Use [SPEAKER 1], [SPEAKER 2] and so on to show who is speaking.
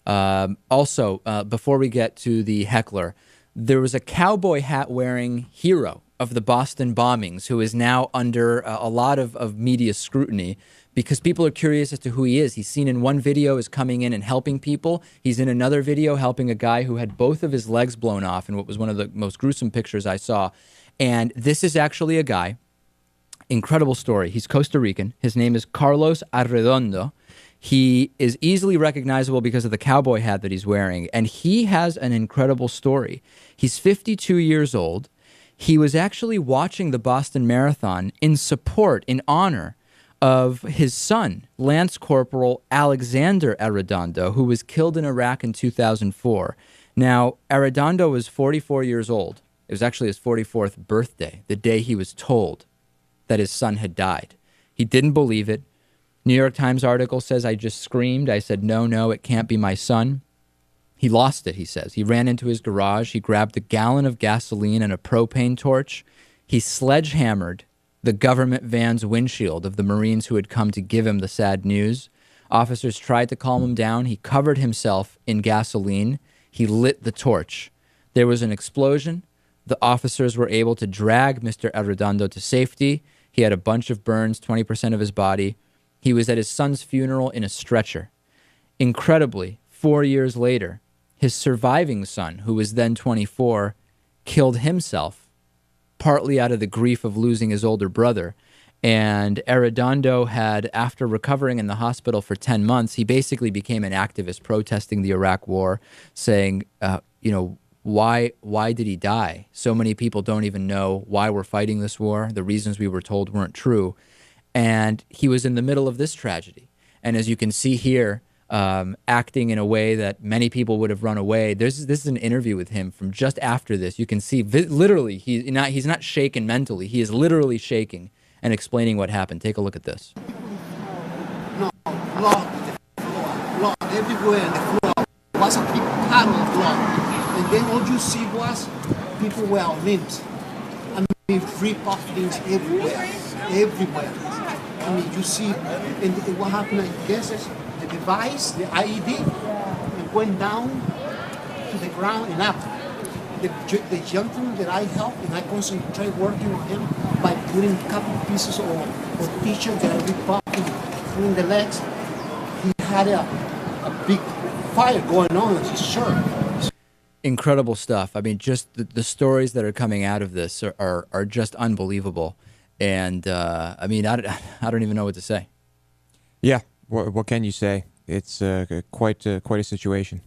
[SPEAKER 1] Also, before we get to the heckler, there was a cowboy hat wearing hero of the Boston bombings who is now under a lot of media scrutiny because people are curious as to who he is. He's seen in one video as coming in and helping people. He's in another video helping a guy who had both of his legs blown off in what was one of the most gruesome pictures I saw. And this is actually a guy, incredible story. He's Costa Rican. His name is Carlos Arredondo. He is easily recognizable because of the cowboy hat that he's wearing. And he has an incredible story. He's 52 years old. He was actually watching the Boston Marathon in support, in honor of his son, Lance Corporal Alexander Arredondo, who was killed in Iraq in 2004. Now, Arredondo was 44 years old. It was actually his 44th birthday, the day he was told that his son had died. He didn't believe it. New York Times article says, I just screamed. I said, no, it can't be my son. He lost it, he says. He ran into his garage. He grabbed a gallon of gasoline and a propane torch. He sledgehammered the government van's windshield of the Marines who had come to give him the sad news. Officers tried to calm him down. He covered himself in gasoline. He lit the torch. There was an explosion. The officers were able to drag Mr. Arredondo to safety. He had a bunch of burns, 20% of his body. He was at his son's funeral in a stretcher. Incredibly, 4 years later, his surviving son, who was then 24, killed himself, partly out of the grief of losing his older brother. And Arredondo had, after recovering in the hospital for 10 months, he basically became an activist protesting the Iraq war, saying, why did he die? So many people don't even know why we're fighting this war. The reasons we were told weren't true. And he was in the middle of this tragedy. And as you can see here, acting in a way that many people would have run away. This is an interview with him from just after this. You can see literally he's not shaken mentally. He is literally shaking and explaining what happened. Take a look at this.
[SPEAKER 2] No, blood everywhere on the floor. It was a big puddle of blood. And then all you see was people were limbs. I mean, rip off limbs everywhere. I mean, you see, and what happened, I guess, the device, the IED, it went down to the ground and up. The gentleman that I helped, and I concentrate working on him by putting a couple pieces of t-shirt that I ripped off and putting the legs. He had a big fire going on his shirt.
[SPEAKER 1] Incredible stuff. I mean, just the stories that are coming out of this are just unbelievable. And, I mean, I don't even know what to say.
[SPEAKER 3] Yeah, what can you say? It's quite a situation.